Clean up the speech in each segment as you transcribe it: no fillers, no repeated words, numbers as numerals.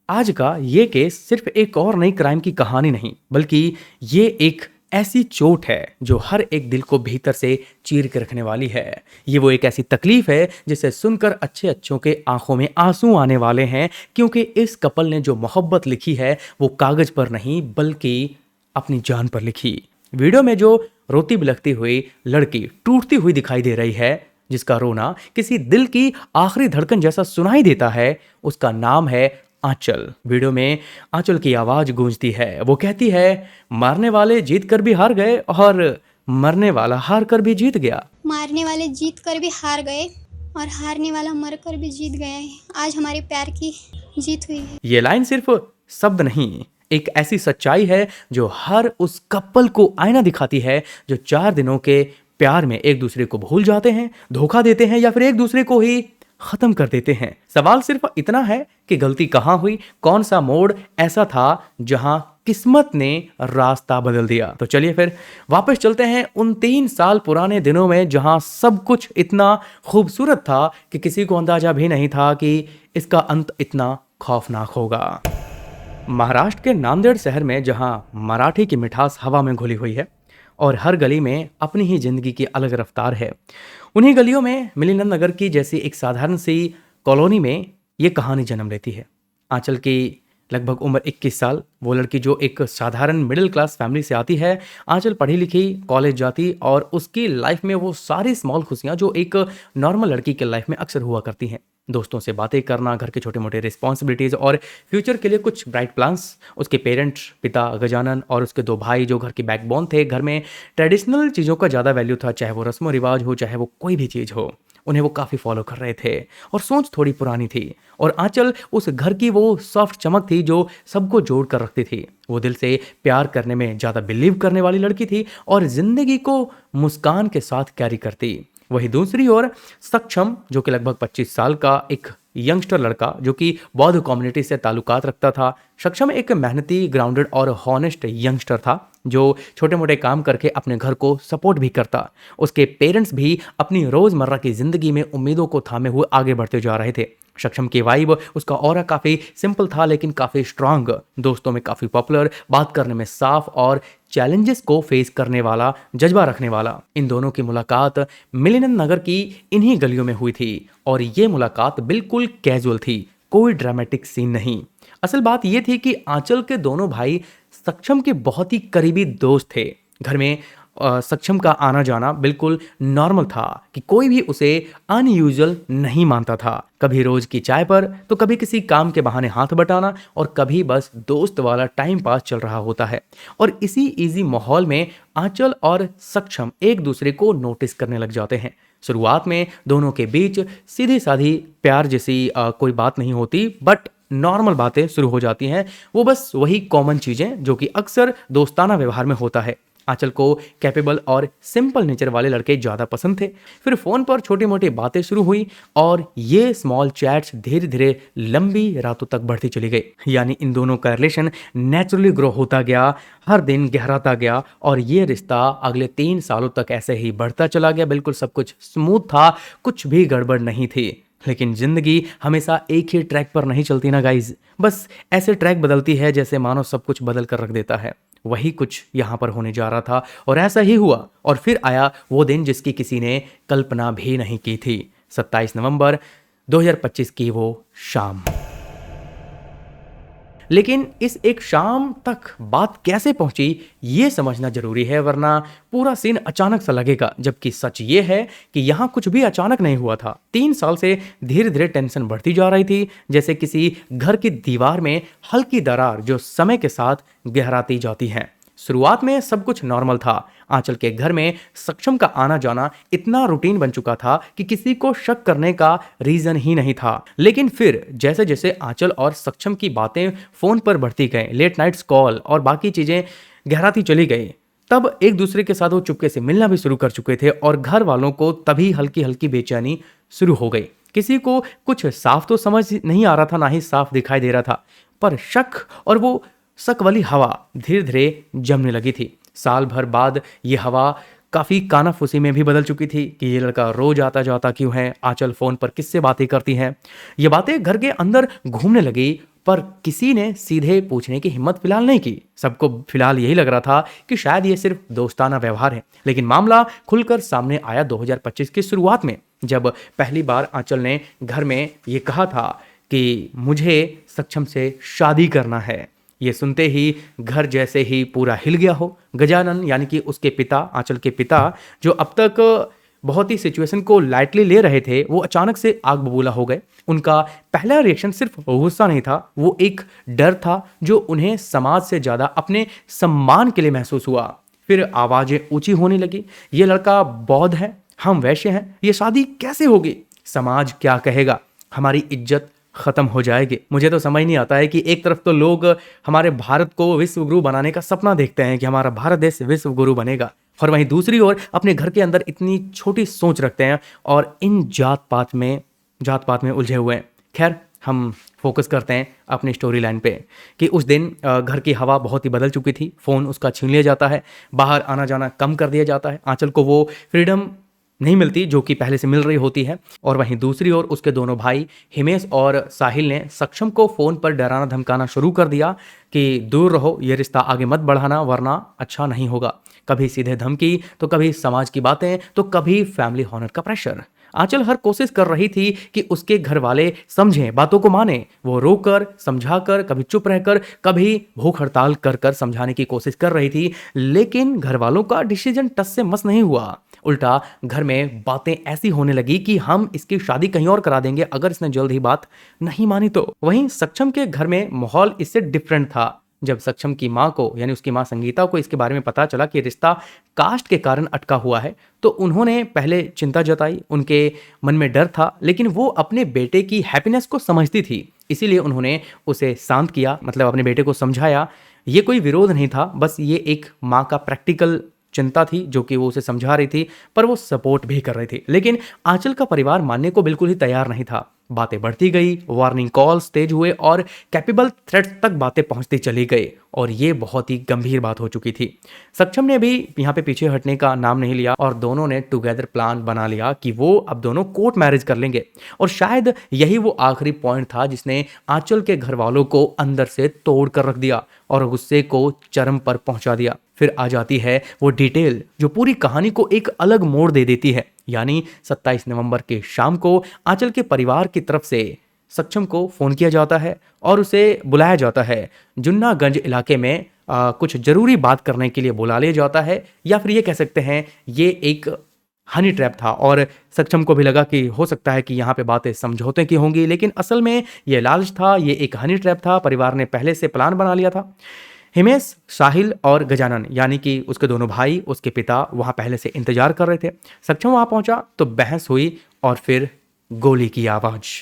आज का ये केस सिर्फ एक और नई क्राइम की कहानी नहीं, बल्कि ये एक ऐसी चोट है जो हर एक दिल को भीतर से चीर के रखने वाली है। ये वो एक ऐसी तकलीफ है जिसे सुनकर अच्छे अच्छों के आंखों में आंसू आने वाले हैं, क्योंकि इस कपल ने जो मोहब्बत लिखी है वो कागज पर नहीं बल्कि अपनी जान पर लिखी। वीडियो में जो रोती बिलखती हुई लड़की टूटती हुई दिखाई दे रही है, जिसका रोना किसी दिल की आखिरी धड़कन जैसा सुनाई देता है, उसका नाम है आंचल। वीडियो में आंचल की आवाज गूंजती है। वो कहती है, मारने वाले जीत कर भी हार गए और मरने वाला हार कर भी जीत गया। मारने वाले जीत कर भी हार गए और हारने वाला मर कर भी जीत गया है। आज हमारे प्यार की जीत हुई है। ये लाइन सिर्फ शब्द नहीं, एक ऐसी सच्चाई है जो हर उस कपल को आईना दिखाती है जो 4 दिनों के प्यार में एक दूसरे को भूल जाते हैं, धोखा देते हैं या फिर एक दूसरे को ही खत्म कर देते हैं। सवाल सिर्फ इतना है कि गलती कहां हुई, कौन सा मोड़ ऐसा था जहां किस्मत ने रास्ता बदल दिया। तो चलिए फिर वापस चलते हैं उन 3 साल पुराने दिनों में, जहां सब कुछ इतना खूबसूरत था कि किसी को अंदाजा भी नहीं था कि इसका अंत इतना खौफनाक होगा। महाराष्ट्र के नांदेड़ शहर में, जहां मराठी की मिठास हवा में घुली हुई है और हर गली में अपनी ही जिंदगी की अलग रफ्तार है, उन्हीं गलियों में मिलिंद नगर की जैसी एक साधारण सी कॉलोनी में ये कहानी जन्म लेती है। आंचल की लगभग उम्र 21 साल, वो लड़की जो एक साधारण मिडिल क्लास फैमिली से आती है। आंचल पढ़ी लिखी, कॉलेज जाती और उसकी लाइफ में वो सारी स्मॉल खुशियां जो एक नॉर्मल लड़की के लाइफ में अक्सर हुआ करती हैं। दोस्तों से बातें करना, घर के छोटे मोटे रिस्पॉन्सिबिलिटीज और फ्यूचर के लिए कुछ ब्राइट प्लान्स। उसके पेरेंट्स, पिता गजानन और उसके 2 भाई जो घर की बैकबोन थे। घर में ट्रेडिशनल चीज़ों का ज़्यादा वैल्यू था, चाहे वो रस्म रिवाज हो, चाहे वो कोई भी चीज़ हो, उन्हें वो काफ़ी फॉलो कर रहे थे। और सोच थोड़ी पुरानी थी और आंचल उस घर की वो सॉफ्ट चमक थी जो सबको जोड़ कर रखती थी। वो दिल से प्यार करने में ज़्यादा बिलीव करने वाली लड़की थी और जिंदगी को मुस्कान के साथ कैरी करती। वही दूसरी ओर सक्षम, जो कि लगभग 25 साल का एक यंगस्टर लड़का जो कि बौद्ध कम्युनिटी से ताल्लुकात रखता था। सक्षम एक मेहनती, ग्राउंडेड और हॉनेस्ट यंगस्टर था जो छोटे मोटे काम करके अपने घर को सपोर्ट भी करता। उसके पेरेंट्स भी अपनी रोजमर्रा की जिंदगी में उम्मीदों को थामे हुए आगे बढ़ते जा रहे थे। सक्षम की वाइब, उसका ऑरा काफी सिंपल था लेकिन काफी स्ट्रांग, दोस्तों में काफी पॉपुलर, बात करने में साफ और चैलेंजेस को फेस करने वाला, जज्बा रखने वाला। इन दोनों की मुलाकात मिलिंद नगर की इन्हीं गलियों में हुई थी और ये मुलाकात बिल्कुल कैजुअल थी, कोई ड्रामेटिक सीन नहीं। असल बात यह थी कि आंचल के दोनों भाई सक्षम के बहुत ही करीबी दोस्त थे। घर में सक्षम का आना जाना बिल्कुल नॉर्मल था कि कोई भी उसे अनयूजुअल नहीं मानता था। कभी रोज की चाय पर, तो कभी किसी काम के बहाने हाथ बटाना और कभी बस दोस्त वाला टाइम पास चल रहा होता है। और इसी इजी माहौल में आंचल और सक्षम एक दूसरे को नोटिस करने लग जाते हैं। शुरुआत में दोनों के बीच सीधी साधी प्यार जैसी कोई बात नहीं होती, बट नॉर्मल बातें शुरू हो जाती हैं। वो बस वही कॉमन चीजें जो कि अक्सर दोस्ताना व्यवहार में होता है। आंचल को कैपेबल और सिंपल नेचर वाले लड़के ज़्यादा पसंद थे। फिर फ़ोन पर छोटी मोटी बातें शुरू हुई और ये स्मॉल चैट्स धीरे धीरे लंबी रातों तक बढ़ती चली गई। यानी इन दोनों का रिलेशन नेचुरली ग्रो होता गया, हर दिन गहराता गया और ये रिश्ता अगले 3 सालों तक ऐसे ही बढ़ता चला गया। बिल्कुल सब कुछ स्मूथ था, कुछ भी गड़बड़ नहीं थी। लेकिन जिंदगी हमेशा एक ही ट्रैक पर नहीं चलती ना गाइज, बस ऐसे ट्रैक बदलती है जैसे मानो सब कुछ बदल कर रख देता है। वही कुछ यहाँ पर होने जा रहा था और ऐसा ही हुआ। और फिर आया वो दिन जिसकी किसी ने कल्पना भी नहीं की थी। 27 नवंबर 2025 की वो शाम। लेकिन इस एक शाम तक बात कैसे पहुंची ये समझना जरूरी है, वरना पूरा सीन अचानक सा लगेगा। जबकि सच ये है कि यहाँ कुछ भी अचानक नहीं हुआ था। 3 साल से धीरे धीरे टेंशन बढ़ती जा रही थी, जैसे किसी घर की दीवार में हल्की दरार जो समय के साथ गहराती जाती है। शुरुआत में सब कुछ नॉर्मल था। आंचल के घर में सक्षम का आना जाना इतना रूटीन बन चुका था कि किसी को शक करने का रीजन ही नहीं था। लेकिन फिर जैसे जैसे आंचल और सक्षम की बातें फोन पर बढ़ती गई, लेट नाइट्स कॉल और बाकी चीजें गहराती चली गई, तब एक दूसरे के साथ वो चुपके से मिलना भी शुरू कर चुके थे और घर वालों को तभी हल्की हल्की बेचैनी शुरू हो गई। किसी को कुछ साफ तो समझ नहीं आ रहा था, ना ही साफ दिखाई दे रहा था, पर शक और वो शक वाली हवा धीरे धीरे जमने लगी थी। साल भर बाद ये हवा काफ़ी कानाफूसी में भी बदल चुकी थी कि ये लड़का रोज आता जाता क्यों है, आंचल फ़ोन पर किससे बातें करती हैं। ये बातें घर के अंदर घूमने लगी पर किसी ने सीधे पूछने की हिम्मत फिलहाल नहीं की। सबको फिलहाल यही लग रहा था कि शायद ये सिर्फ दोस्ताना व्यवहार है। लेकिन मामला खुलकर सामने आया 2025 की शुरुआत में, जब पहली बार आंचल ने घर में ये कहा था कि मुझे सक्षम से शादी करना है। ये सुनते ही घर जैसे ही पूरा हिल गया हो। गजानन यानी कि उसके पिता, आंचल के पिता, जो अब तक बहुत ही सिचुएशन को लाइटली ले रहे थे, वो अचानक से आग बबूला हो गए। उनका पहला रिएक्शन सिर्फ गुस्सा नहीं था, वो एक डर था जो उन्हें समाज से ज्यादा अपने सम्मान के लिए महसूस हुआ। फिर आवाजें ऊंची होने लगी, ये लड़का बौद्ध है, हम वैश्य हैं, ये शादी कैसे होगी, समाज क्या कहेगा, हमारी इज्जत खत्म हो जाएगी। मुझे तो समझ नहीं आता है कि एक तरफ तो लोग हमारे भारत को विश्व गुरु बनाने का सपना देखते हैं कि हमारा भारत देश विश्व गुरु बनेगा, और वहीं दूसरी ओर अपने घर के अंदर इतनी छोटी सोच रखते हैं और इन जात पात में उलझे हुए हैं। खैर, हम फोकस करते हैं अपनी स्टोरी लाइन पे कि उस दिन घर की हवा बहुत ही बदल चुकी थी। फ़ोन उसका छीन लिया जाता है, बाहर आना जाना कम कर दिया जाता है, आंचल को वो फ्रीडम नहीं मिलती जो कि पहले से मिल रही होती है। और वहीं दूसरी ओर उसके दोनों भाई हिमेश और साहिल ने सक्षम को फ़ोन पर डराना धमकाना शुरू कर दिया कि दूर रहो, ये रिश्ता आगे मत बढ़ाना वरना अच्छा नहीं होगा। कभी सीधे धमकी, तो कभी समाज की बातें, तो कभी फैमिली हॉनर का प्रेशर। आंचल हर कोशिश कर रही थी कि उसके घर वाले समझें, बातों को माने। वो रोकर, समझाकर, कभी चुप रहकर, कभी भूख हड़ताल कर कर समझाने की कोशिश कर रही थी, लेकिन घर वालों का डिसीजन टस से मस नहीं हुआ। उल्टा घर में बातें ऐसी होने लगी कि हम इसकी शादी कहीं और करा देंगे अगर इसने जल्द ही बात नहीं मानी तो। वहीं सक्षम के घर में माहौल इससे डिफरेंट था। जब सक्षम की माँ को, यानी उसकी माँ संगीता को, इसके बारे में पता चला कि रिश्ता कास्ट के कारण अटका हुआ है, तो उन्होंने पहले चिंता जताई। उनके मन में डर था, लेकिन वो अपने बेटे की हैप्पीनेस को समझती थी, इसीलिए उन्होंने उसे शांत किया, मतलब अपने बेटे को समझाया। ये कोई विरोध नहीं था, बस ये एक माँ का प्रैक्टिकल चिंता थी जो कि वो उसे समझा रही थी, पर वो सपोर्ट भी कर रही थी। लेकिन आंचल का परिवार मानने को बिल्कुल ही तैयार नहीं था। बातें बढ़ती गई, वार्निंग कॉल्स तेज हुए और कैपेबल थ्रेट्स तक बातें पहुंचती चली गई, और ये बहुत ही गंभीर बात हो चुकी थी। सक्षम ने भी यहाँ पे पीछे हटने का नाम नहीं लिया और दोनों ने टुगेदर प्लान बना लिया कि वो अब दोनों कोर्ट मैरिज कर लेंगे। और शायद यही वो आखिरी पॉइंट था जिसने आंचल के घर वालों को अंदर से तोड़ कर रख दिया और गुस्से को चरम पर पहुंचा दिया। फिर आ जाती है वो डिटेल जो पूरी कहानी को एक अलग मोड़ दे देती है। यानी 27 नवंबर के शाम को आंचल के परिवार की तरफ से सक्षम को फोन किया जाता है और उसे बुलाया जाता है। जुन्नागंज इलाके में कुछ जरूरी बात करने के लिए बुला लिया जाता है, या फिर ये कह सकते हैं ये एक हनी ट्रैप था। और सक्षम को भी लगा कि हो सकता है कि यहाँ पे बातें समझौते की होंगी, लेकिन असल में ये लालच था, ये एक हनी ट्रैप था। परिवार ने पहले से प्लान बना लिया था। हिमेश, साहिल और गजानन यानी कि उसके दोनों भाई, उसके पिता वहां पहले से इंतजार कर रहे थे। सक्षम वहां पहुंचा तो बहस हुई और फिर गोली की आवाज।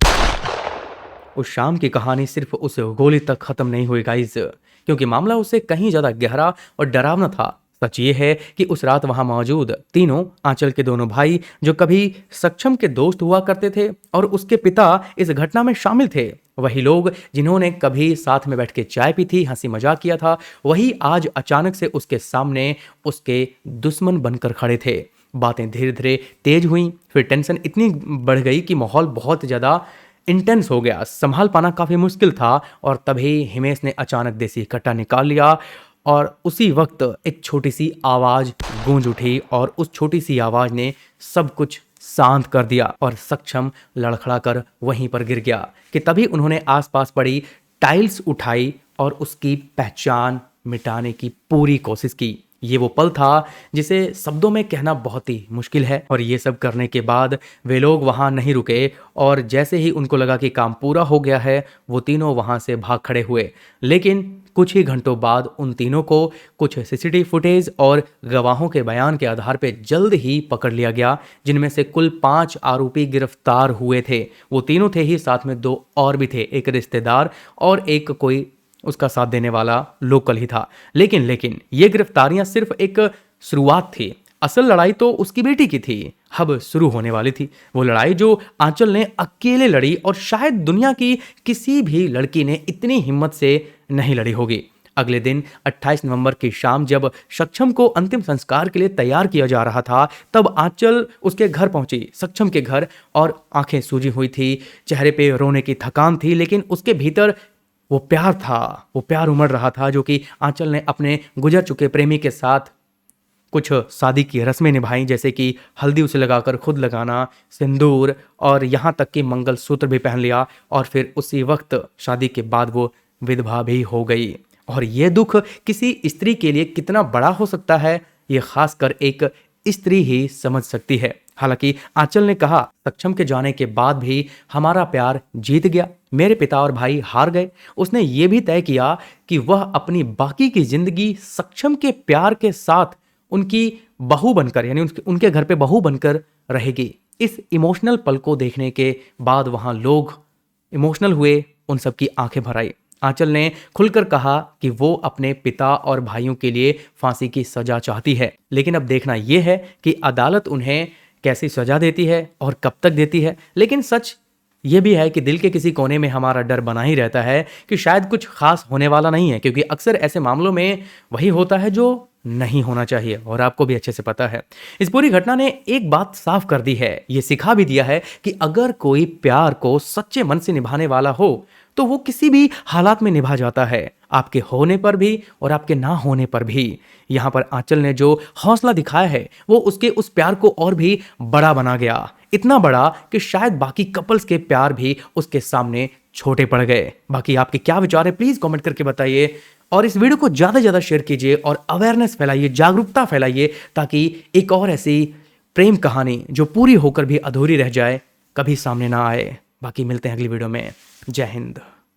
उस शाम की कहानी सिर्फ उस गोली तक खत्म नहीं हुई गाइस, क्योंकि मामला उससे कहीं ज्यादा गहरा और डरावना था। सच ये है कि उस रात वहां मौजूद तीनों, आंचल के दोनों भाई जो कभी सक्षम के दोस्त हुआ करते थे, और उसके पिता इस घटना में शामिल थे। वही लोग जिन्होंने कभी साथ में बैठ के चाय पी थी, हंसी मजाक किया था, वही आज अचानक से उसके सामने उसके दुश्मन बनकर खड़े थे। बातें धीरे धीरे तेज हुई, फिर टेंशन इतनी बढ़ गई कि माहौल बहुत ज्यादा इंटेंस हो गया, संभाल पाना काफी मुश्किल था। और तभी हिमेश ने अचानक देसी कट्टा निकाल लिया और उसी वक्त एक छोटी सी आवाज गूंज उठी, और उस छोटी सी आवाज ने सब कुछ शांत कर दिया और सक्षम लड़खड़ा कर वहीं पर गिर गया। कि तभी उन्होंने आसपास पड़ी टाइल्स उठाई और उसकी पहचान मिटाने की पूरी कोशिश की। ये वो पल था जिसे शब्दों में कहना बहुत ही मुश्किल है। और ये सब करने के बाद वे लोग वहां नहीं रुके, और जैसे ही उनको लगा कि काम पूरा हो गया है, वो तीनों वहां से भाग खड़े हुए। लेकिन कुछ ही घंटों बाद उन तीनों को कुछ सीसीटीवी फुटेज और गवाहों के बयान के आधार पर जल्द ही पकड़ लिया गया, जिनमें से कुल 5 आरोपी गिरफ्तार हुए थे। वो तीनों थे ही, साथ में 2 और भी थे, एक रिश्तेदार और एक कोई उसका साथ देने वाला लोकल ही था। लेकिन ये गिरफ्तारियां सिर्फ एक शुरुआत थी। असल लड़ाई तो उसकी बेटी की थी, अब शुरू होने वाली थी। वो लड़ाई जो आंचल ने अकेले लड़ी, और शायद दुनिया की किसी भी लड़की ने इतनी हिम्मत से नहीं लड़ी होगी। अगले दिन 28 नवंबर की शाम जब सक्षम को अंतिम संस्कार के लिए तैयार किया जा रहा था, तब आंचल उसके घर पहुंची, सक्षम के घर, और आंखें सूजी हुई थी, चेहरे पे रोने की थकान थी, लेकिन उसके भीतर वो प्यार था, वो प्यार उमड़ रहा था जो कि आंचल ने अपने गुजर चुके प्रेमी के साथ कुछ शादी की रस्में निभाई, जैसे कि हल्दी उसे लगाकर खुद लगाना, सिंदूर और यहाँ तक कि मंगलसूत्र भी पहन लिया। और फिर उसी वक्त शादी के बाद वो विधवा भी हो गई। और ये दुख किसी स्त्री के लिए कितना बड़ा हो सकता है, ये खासकर एक स्त्री ही समझ सकती है। हालांकि आंचल ने कहा, सक्षम के जाने के बाद भी हमारा प्यार जीत गया, मेरे पिता और भाई हार गए। उसने ये भी तय किया कि वह अपनी बाकी की जिंदगी सक्षम के प्यार के साथ उनकी बहू बनकर, यानी उनके घर पे बहू बनकर रहेगी। इस इमोशनल पल को देखने के बाद वहां लोग इमोशनल हुए, उन सब की आंखें भर आई। आंचल ने खुलकर कहा कि वो अपने पिता और भाइयों के लिए फांसी की सजा चाहती है, लेकिन अब देखना यह है कि अदालत उन्हें कैसी सजा देती है और कब तक देती है। लेकिन सच ये भी है कि दिल के किसी कोने में हमारा डर बना ही रहता है कि शायद कुछ खास होने वाला नहीं है, क्योंकि अक्सर ऐसे मामलों में वही होता है जो नहीं होना चाहिए, और आपको भी अच्छे से पता है। इस पूरी घटना ने एक बात साफ कर दी है, ये सिखा भी दिया है कि अगर कोई प्यार को सच्चे मन से निभाने वाला हो तो वो किसी भी हालात में निभा जाता है, आपके होने पर भी और आपके ना होने पर भी। यहाँ पर आंचल ने जो हौसला दिखाया है वो उसके उस प्यार को और भी बड़ा बना गया, इतना बड़ा कि शायद बाकी कपल्स के प्यार भी उसके सामने छोटे पड़ गए। बाकी आपके क्या विचार है प्लीज कमेंट करके बताइए, और इस वीडियो को ज्यादा से ज्यादा शेयर कीजिए और अवेयरनेस फैलाइए, जागरूकता फैलाइए, ताकि एक और ऐसी प्रेम कहानी जो पूरी होकर भी अधूरी रह जाए कभी सामने ना आए। बाकी मिलते हैं अगली वीडियो में। जय हिंद।